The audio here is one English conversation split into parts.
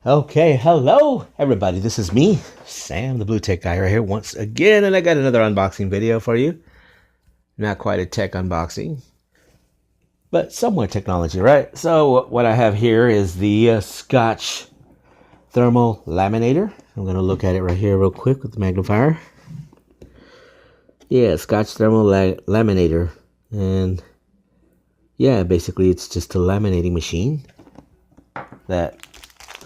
Okay, hello everybody. This is me, Sam, the Blue Tech guy, right here once again, and I got another unboxing video for you. Not quite a tech unboxing, but somewhat technology, right? So what I have here is the Scotch thermal laminator. I'm going to look at it right here real quick with the magnifier. Yeah, Scotch thermal laminator, and yeah, basically it's just a laminating machine that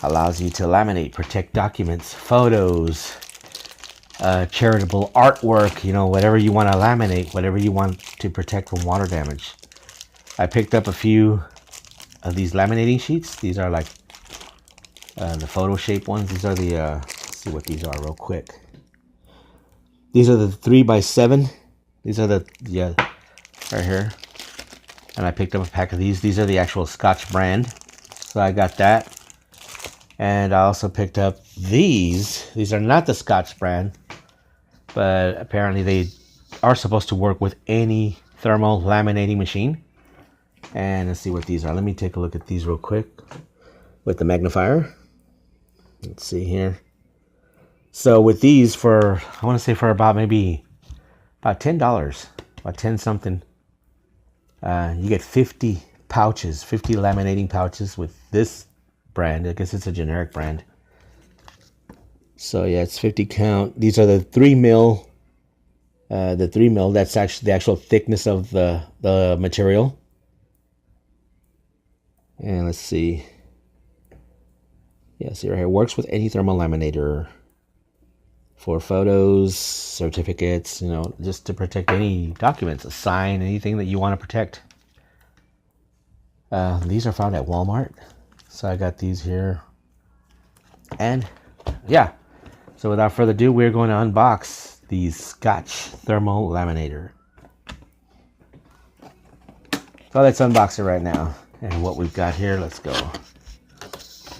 allows you to laminate, protect documents, photos, charitable artwork, you know, whatever you want to laminate, whatever you want to protect from water damage. I picked up a few of these laminating sheets. These are like the photo shape ones. These are the, let's see what these are real quick. These are the 3x7. These are the, yeah, right here. And I picked up a pack of these. These are the actual Scotch brand. So I got that. And I also picked up these. These are not the Scotch brand, but apparently they are supposed to work with any thermal laminating machine. And let's see what these are. Let me take a look at these real quick with the magnifier. Let's see here. So with these, for, I want to say for about maybe about $10, about 10 something, you get 50 pouches, 50 laminating pouches with this brand. I guess it's a generic brand. So yeah, it's 50 count. These are the 3 mil. The 3 mil. That's actually the actual thickness of the material. And let's see. Yeah, see right here. It works with any thermal laminator for photos, certificates. You know, just to protect any documents, a sign, anything that you want to protect. These are found at Walmart. So I got these here. And yeah, so without further ado, we're going to unbox the Scotch thermal laminator. So let's unbox it right now. And what we've got here, let's go.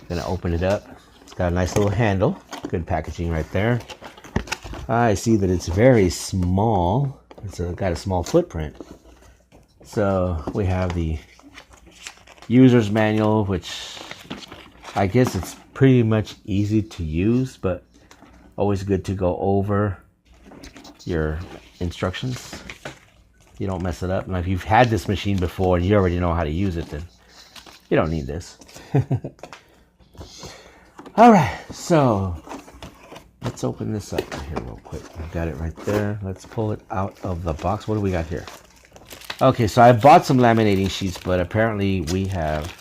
Gonna open it up. It's got a nice little handle. Good packaging right there. I see that it's very small. It's got a small footprint. So we have the user's manual, which I guess it's pretty much easy to use, but always good to go over your instructions. You don't mess it up. Now, if you've had this machine before and you already know how to use it, then you don't need this. All right, so let's open this up right here real quick. I've got it right there. Let's pull it out of the box. What do we got here? Okay, so I bought some laminating sheets, but apparently we have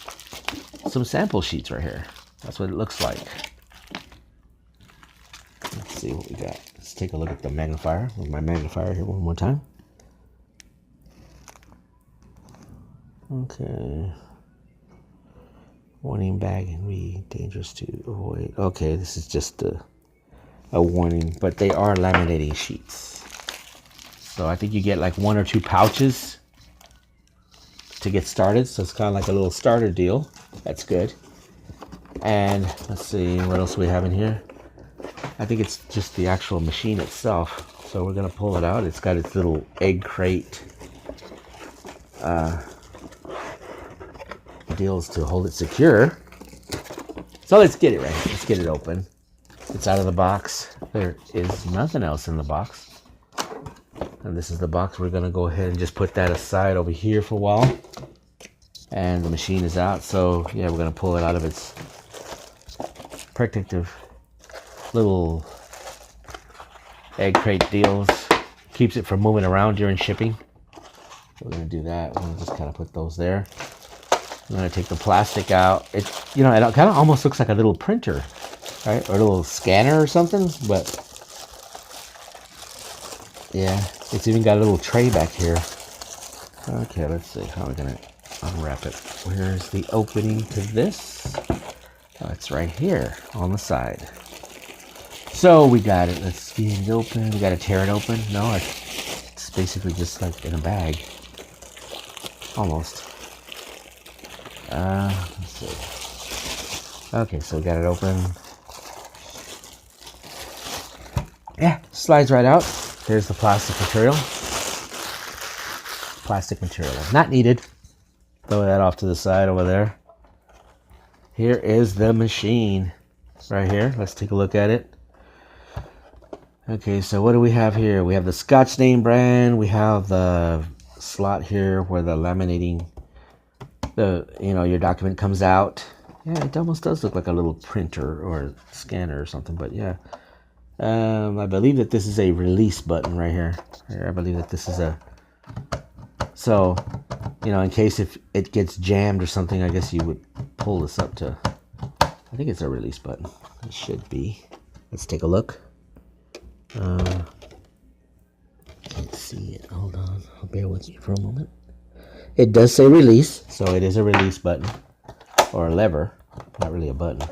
some sample sheets right here. That's what it looks like. Let's see what we got. Let's take a look at the magnifier. With my magnifier here one more time. Okay. Warning: bag and read, dangerous to avoid. Okay, this is just a warning, but they are laminating sheets. So I think you get like 1 or 2 pouches to get started. So it's kind of like a little starter deal. That's good. And let's see what else we have in here. I think it's just the actual machine itself. So we're gonna pull it out. It's got its little egg crate deals to hold it secure. So let's get it right here. Let's get it open. It's out of the box. There is nothing else in the box. And this is the box. We're gonna go ahead and just put that aside over here for a while. And the machine is out. So yeah, we're gonna pull it out of its protective little egg crate deals. Keeps it from moving around during shipping. So we're gonna do that. We're gonna just kind of put those there. I'm gonna take the plastic out. It, you know, it kind of almost looks like a little printer, right? Or a little scanner or something. But yeah, it's even got a little tray back here. Okay, let's see how we're gonna unwrap it. Where's the opening to this? Oh, it's right here on the side. So we got it. Let's get it open. We gotta tear it open. No, it's basically just like in a bag. Almost. Let's see. Okay, so we got it open. Yeah, slides right out. There's the plastic material. Plastic material. Not needed. Throw that off to the side over there. Here is the machine. right here. Let's take a look at it. Okay, so what do we have here? We have the Scotch name brand. We have the slot here where the laminating, your document comes out. Yeah, it almost does look like a little printer or scanner or something, but yeah. I believe that this is a release button right here. I believe that this is so, in case if it gets jammed or something, I guess you would pull this up to, I think it's a release button. It should be. Let's take a look. Can't see it. Hold on. Bear with me for a moment. It does say release, so it is a release button or a lever, not really a button.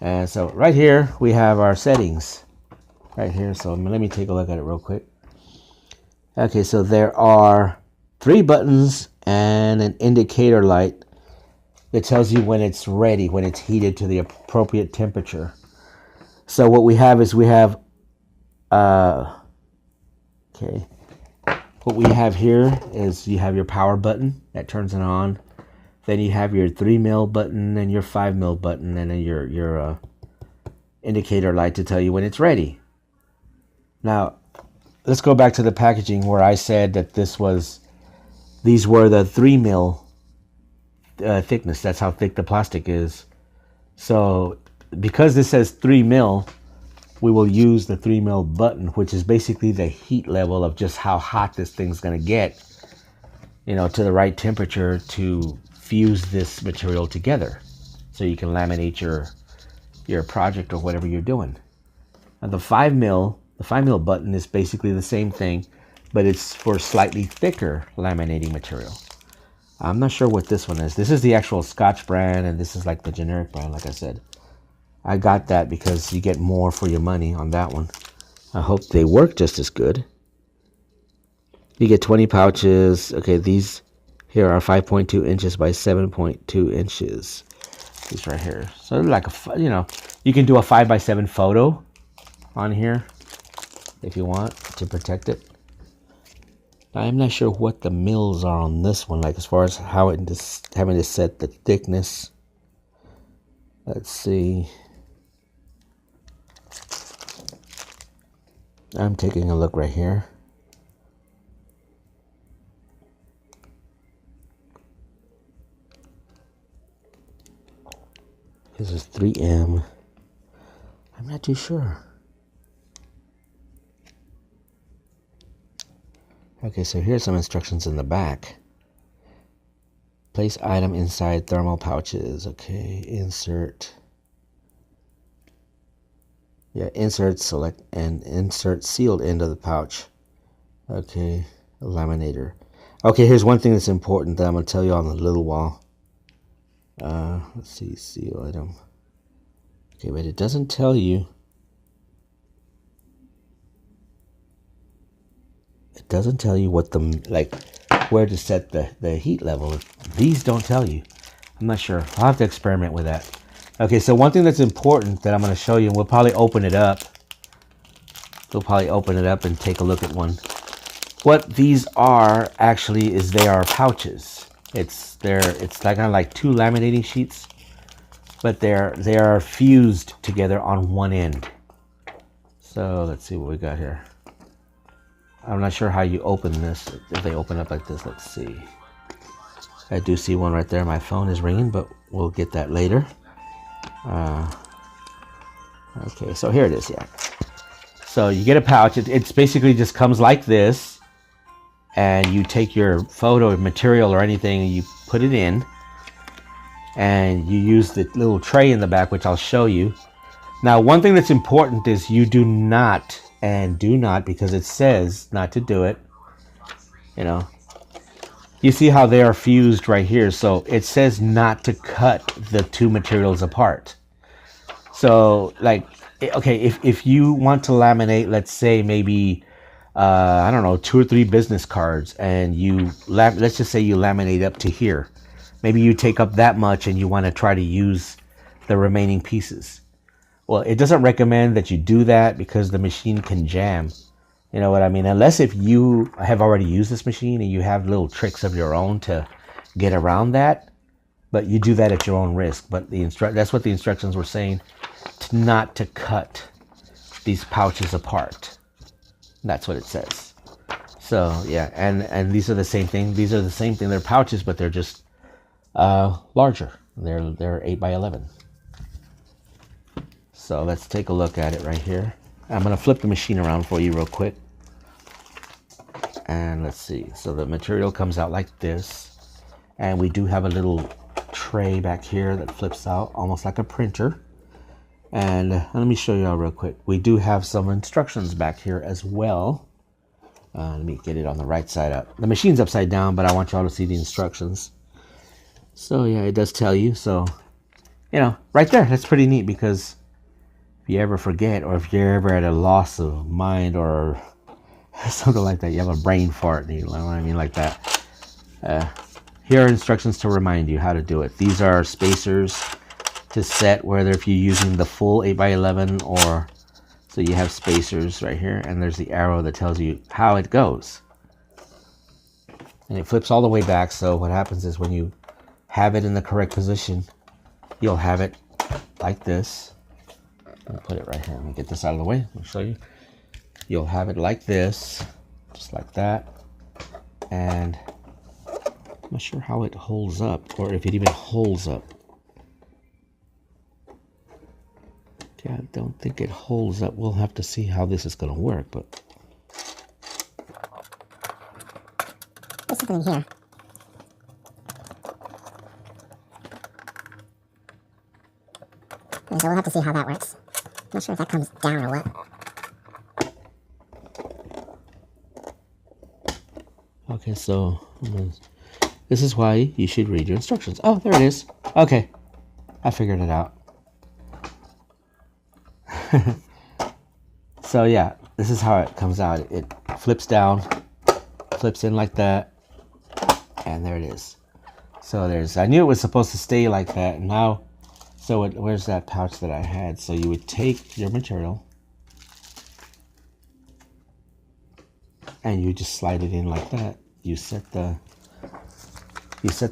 And so right here we have our settings right here. So let me take a look at it real quick. Okay, so there are 3 buttons and an indicator light that tells you when it's ready, when it's heated to the appropriate temperature. So what we have is what we have here is you have your power button that turns it on. Then you have your 3mm button and your 5mm button, and then your indicator light to tell you when it's ready. Now, let's go back to the packaging where I said that these were the 3mm thickness. That's how thick the plastic is. So because this says 3mm, we will use the 3mm button, which is basically the heat level of just how hot this thing's going to get, to the right temperature to fuse this material together so you can laminate your project or whatever you're doing. And the 5mm button is basically the same thing, but it's for slightly thicker laminating material. I'm not sure what this one is. This is the actual Scotch brand, and this is like the generic brand, like I said. I got that because you get more for your money on that one. I hope they work just as good. You get 20 pouches. Okay, these here are 5.2 inches by 7.2 inches. These right here. So they're like you can do a 5x7 photo on here if you want to protect it. I'm not sure what the mils are on this one, like as far as how having to set the thickness. Let's see. I'm taking a look right here. This is 3M. I'm not too sure. Okay, so here's some instructions in the back. Place item inside thermal pouches. Okay, insert. Yeah, insert, select, and insert sealed end of the pouch. Okay, a laminator. Okay, here's one thing that's important that I'm going to tell you on a little while. Let's see, seal item. Okay, but it doesn't tell you. It doesn't tell you what where to set the heat level. These don't tell you. I'm not sure. I'll have to experiment with that. Okay, so one thing that's important that I'm going to show you, and we'll probably open it up. We'll probably open it up and take a look at one. What these are actually is they are pouches. It's like kind of like 2 laminating sheets, but they are fused together on one end. So let's see what we got here. I'm not sure how you open this. If they open up like this, let's see. I do see one right there. My phone is ringing, but we'll get that later. Okay, so here it is. Yeah. So you get a pouch. It's basically just comes like this, and you take your photo material or anything, and you put it in, and you use the little tray in the back, which I'll show you. Now, one thing that's important is you do not, because it says not to do it. You see how they are fused right here. So it says not to cut the 2 materials apart. So okay, if you want to laminate, let's say maybe, I don't know, 2 or 3 business cards, and let's just say you laminate up to here. Maybe you take up that much and you want to try to use the remaining pieces. Well, it doesn't recommend that you do that because the machine can jam. You know what I mean? Unless if you have already used this machine and you have little tricks of your own to get around that, but you do that at your own risk. But that's what the instructions were saying, not to cut these pouches apart. That's what it says. So yeah, and these are the same thing. These are the same thing. They're pouches, but they're just larger. They're 8 by 11. So let's take a look at it right here. I'm gonna flip the machine around for you real quick. And let's see. So the material comes out like this, and we do have a little tray back here that flips out almost like a printer. And let me show you all real quick. We do have some instructions back here as well. Let me get it on the right side up. The machine's upside down, but I want y'all to see the instructions. So yeah, it does tell you. So, you know, right there, that's pretty neat, because if you ever forget, or if you're ever at a loss of mind or something like that, you have a brain fart, you know what I mean, like that. Here are instructions to remind you how to do it. These are spacers to set, whether if you're using the full 8 by 11 or, so you have spacers right here, and there's the arrow that tells you how it goes. And it flips all the way back, so what happens is when you have it in the correct position, you'll have it like this. I'll put it right here. Let me get this out of the way. I'll show you. You'll have it like this, just like that. And I'm not sure how it holds up, or if it even holds up. Okay, I don't think it holds up. We'll have to see how this is going to work, but there's something here. So we'll have to see how that works. I'm not sure if that comes down or what. Okay, so this is why you should read your instructions. Oh, there it is. Okay, I figured it out. So yeah, this is how it comes out. It flips down, flips in like that, and there it is. So I knew it was supposed to stay like that, and now, so where's that pouch that I had? So you would take your material, and you just slide it in like that. You set the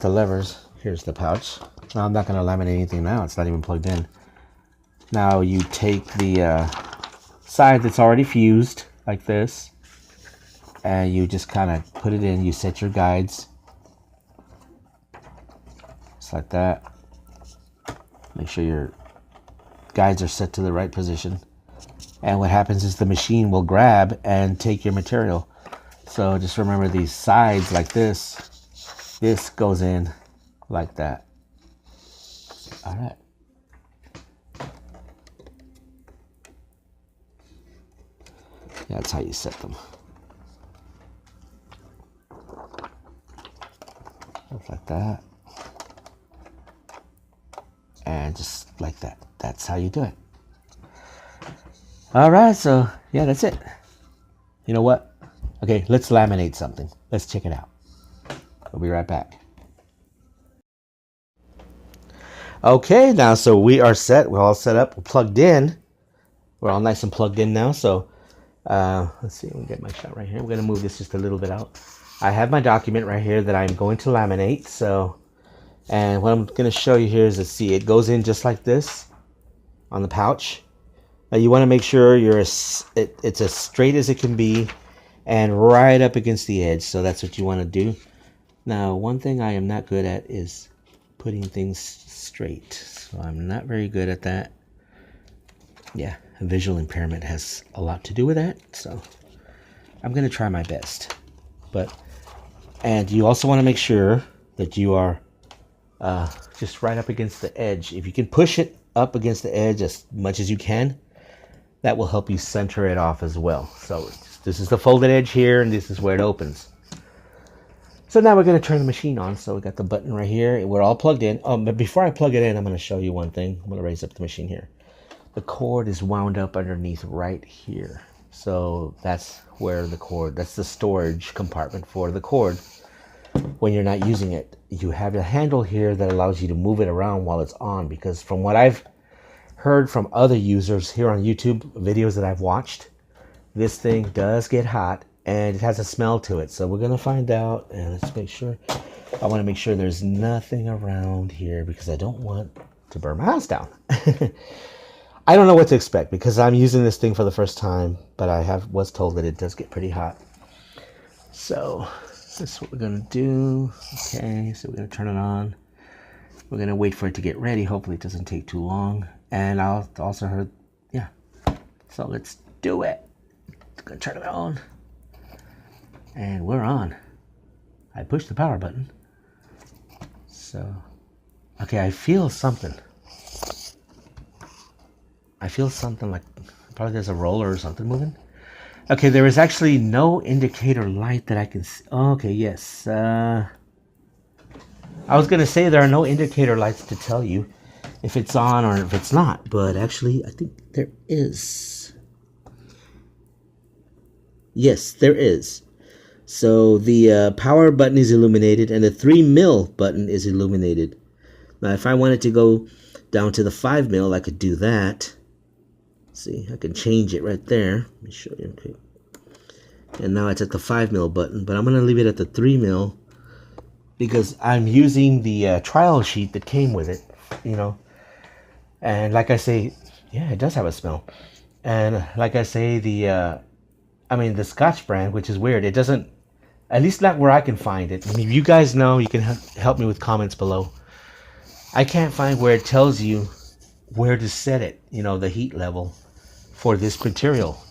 levers. Here's the pouch. Now I'm not going to laminate anything now. It's not even plugged in. Now you take the side that's already fused like this, and you just kind of put it in. You set your guides just like that. Make sure your guides are set to the right position, and what happens is the machine will grab and take your material. So just remember these sides like this goes in like that. All right. That's how you set them. Just like that. And just like that. That's how you do it. All right, so yeah, that's it. You know what? Okay, let's laminate something. Let's check it out. We'll be right back. Okay, now so we are set. We're all set up. We're plugged in. We're all nice and plugged in now. So let's see. We'll get my shot right here. I'm going to move this just a little bit out. I have my document right here that I'm going to laminate. So, and what I'm going to show you here is, see, it goes in just like this on the pouch. Now you want to make sure it's as straight as it can be and right up against the edge. So that's what you want to do. Now, one thing I am not good at is putting things straight. So I'm not very good at that. Yeah, visual impairment has a lot to do with that. So I'm going to try my best. And you also want to make sure that you are just right up against the edge. If you can push it up against the edge as much as you can, that will help you center it off as well. So this is the folded edge here, and this is where it opens. So now we're going to turn the machine on. So we got the button right here. We're all plugged in. Oh, but before I plug it in, I'm going to show you one thing. I'm going to raise up the machine here. The cord is wound up underneath right here. So that's where the cord, that's the storage compartment for the cord. When you're not using it, you have a handle here that allows you to move it around while it's on. Because from what I've heard from other users here on YouTube, videos that I've watched, this thing does get hot and it has a smell to it. So we're going to find out, and let's make sure. I want to make sure there's nothing around here because I don't want to burn my house down. I don't know what to expect because I'm using this thing for the first time, but I was told that it does get pretty hot. So this is what we're going to do. Okay, so we're going to turn it on. We're going to wait for it to get ready. Hopefully it doesn't take too long. And I'll also heard, yeah. So let's do it. I'm going to turn it on. And we're on. I pushed the power button. So, okay, I feel something. I feel something like, probably there's a roller or something moving. Okay, there is actually no indicator light that I can see. Oh, okay, yes. I was going to say there are no indicator lights to tell you if it's on or if it's not. But actually, I think there is. Yes, there is. So the power button is illuminated and the 3mm button is illuminated. Now, if I wanted to go down to the 5mm, I could do that. See, I can change it right there. Let me show you. Okay. And now it's at the 5mm button, but I'm going to leave it at the 3mm because I'm using the trial sheet that came with it, you know. And like I say, yeah, it does have a smell. And like I say, the Scotch brand, which is weird, it doesn't, at least not where I can find it. I mean, if you guys know, you can help me with comments below. I can't find where it tells you where to set it, you know, the heat level for this material.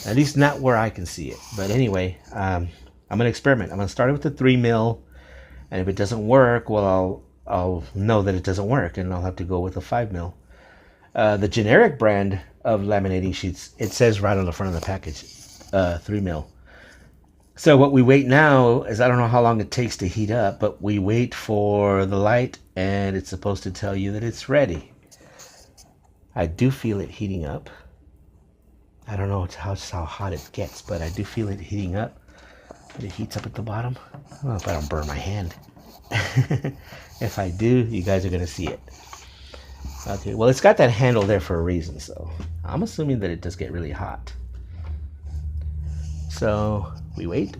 At least not where I can see it. But anyway, I'm going to experiment. I'm going to start it with the 3mm. And if it doesn't work, well, I'll know that it doesn't work. And I'll have to go with the 5mm. The generic brand of laminating sheets, it says right on the front of the package, 3mm. So what we wait now is, I don't know how long it takes to heat up, but we wait for the light and it's supposed to tell you that it's ready. I do feel it heating up. I don't know how hot it gets, but I do feel it heating up. It heats up at the bottom. I don't know if I don't burn my hand. If I do, you guys are going to see it. Okay, well, it's got that handle there for a reason, so I'm assuming that it does get really hot. So we wait.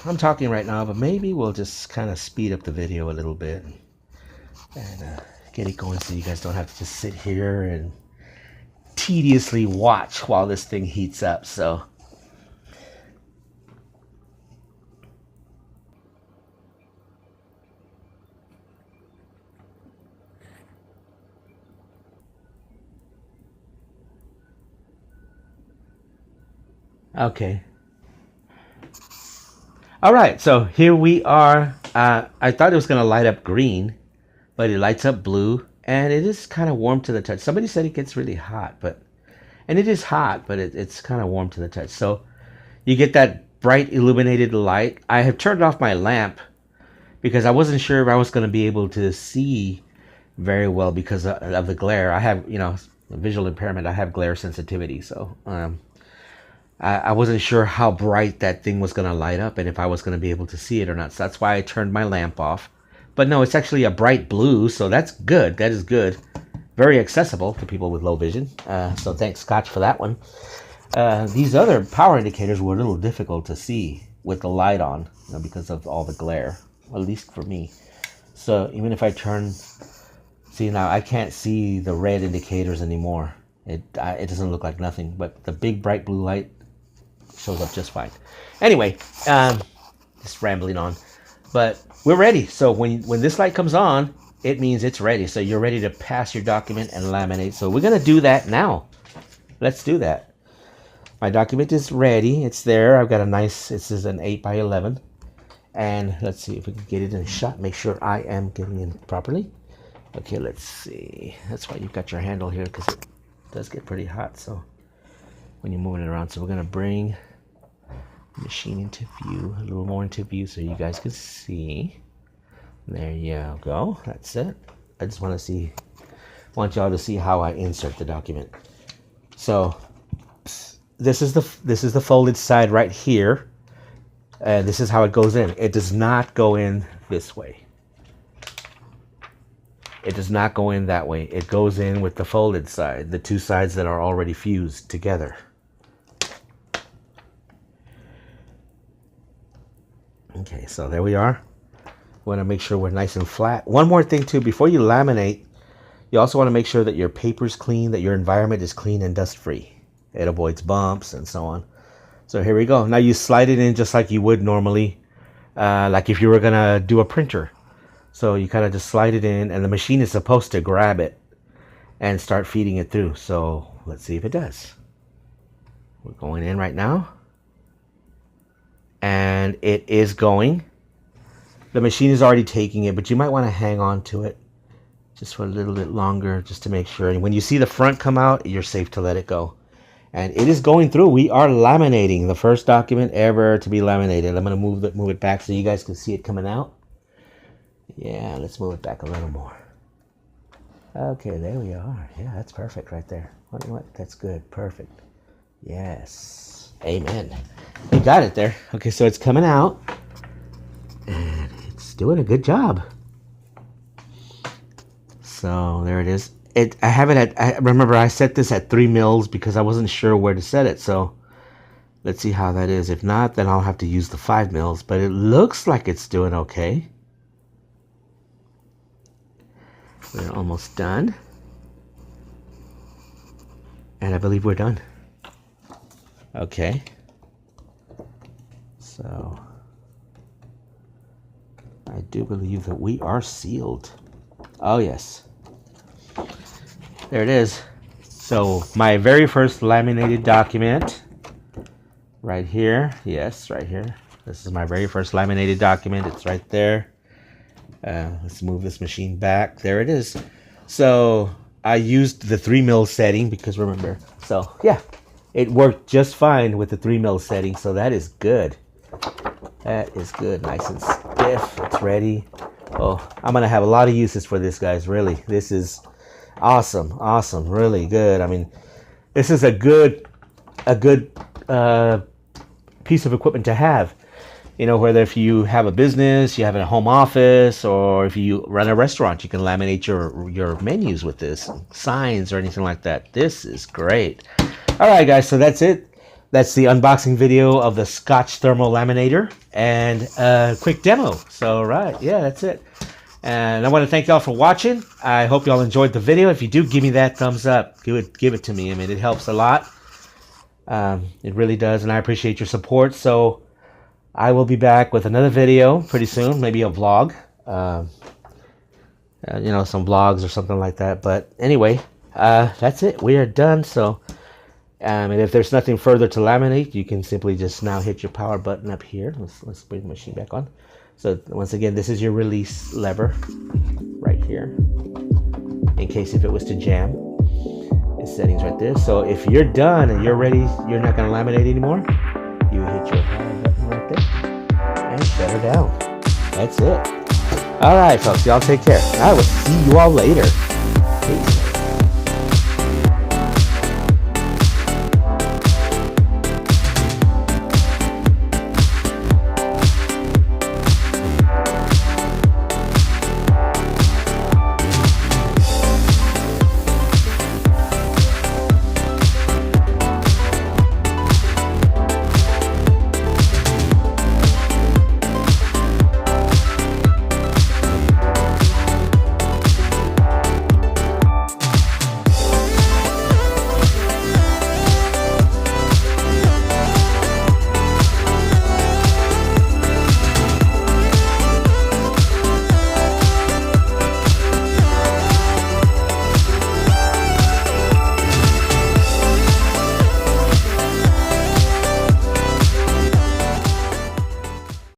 I'm talking right now, but maybe we'll just kind of speed up the video a little bit and get it going so you guys don't have to just sit here and tediously watch while this thing heats up. So okay. All right, so here we are. I thought it was going to light up green, but it lights up blue, and it is kind of warm to the touch. Somebody said it gets really hot, and it is hot, but it's kind of warm to the touch. So you get that bright illuminated light. I have turned off my lamp because I wasn't sure if I was going to be able to see very well because of the glare. I have, you know, visual impairment. I have glare sensitivity, so I wasn't sure how bright that thing was going to light up and if I was going to be able to see it or not. So that's why I turned my lamp off. But no, it's actually a bright blue, so that's good. That is good. Very accessible to people with low vision. So thanks, Scotch, for that one. These other power indicators were a little difficult to see with the light on, you know, because of all the glare, at least for me. So even if I turn, see now, I can't see the red indicators anymore. It doesn't look like nothing, but the big bright blue light shows up just fine. Anyway, just rambling on, but we're ready. So when this light comes on, it means it's ready. So you're ready to pass your document and laminate. So we're going to do that now. Let's do that. My document is ready. It's there. I've got a nice, this is an 8x11. And let's see if we can get it in a shot. Make sure I am getting in properly. Okay, let's see. That's why you've got your handle here, because it does get pretty hot. So when you're moving it around. So we're going to bring the machine into view, a little more into view so you guys can see. There you go. That's it. I just want y'all to see how I insert the document. So this is the folded side right here. This is how it goes in. It does not go in this way. It does not go in that way. It goes in with the folded side, the two sides that are already fused together. Okay, so there we are. We want to make sure we're nice and flat. One more thing too, before you laminate, you also want to make sure that your paper's clean, that your environment is clean and dust free. It avoids bumps and so on. So here we go. Now you slide it in just like you would normally, like if you were gonna do a printer. So you kind of just slide it in, and the machine is supposed to grab it and start feeding it through. So let's see if it does. We're going in right now, and it is going. The machine is already taking it, but you might want to hang on to it just for a little bit longer, just to make sure. And when you see the front come out, you're safe to let it go. And it is going through. We are laminating the first document ever to be laminated. I'm going to move it back so you guys can see it coming out. Yeah, let's move it back a little more. Okay, there we are. Yeah, that's perfect right there. What? That's good. Perfect. Yes. Amen. We got it there. Okay, so it's coming out. And it's doing a good job. So there it is. I have it at, I remember I set this at 3 mils because I wasn't sure where to set it. So let's see how that is. If not, then I'll have to use the 5 mils. But it looks like it's doing okay. We're almost done. And I believe we're done. Okay. So I do believe that we are sealed. Oh, yes. There it is. So my very first laminated document right here. Yes, right here. This is my very first laminated document. It's right there. Let's move this machine back. There it is. So I used the 3 mil setting because remember. So yeah, it worked just fine with the 3 mil setting. So that is good. That is good. Nice and stiff. It's ready. Oh, I'm going to have a lot of uses for this, guys. Really. This is awesome. Awesome. Really good. I mean, this is a good piece of equipment to have. You know, whether if you have a business, you have a home office, or if you run a restaurant, you can laminate your menus with this, signs or anything like that. This is great. All right, guys, so that's it. That's the unboxing video of the Scotch thermal laminator and a quick demo. So, right, yeah, that's it. And I want to thank y'all for watching. I hope y'all enjoyed the video. If you do, give me that thumbs up. Give it to me. I mean, it helps a lot. It really does, and I appreciate your support. So I will be back with another video pretty soon, maybe a vlog, you know, some vlogs or something like that. But anyway, that's it. We are done. So, and if there's nothing further to laminate, you can simply just now hit your power button up here. Let's bring the machine back on. So once again, this is your release lever right here, in case if it was to jam. Its settings right there. So if you're done and you're ready, you're not going to laminate anymore, you hit your power button right there and shut her down. That's it. All right, folks, y'all take care. I will see you all later. Peace.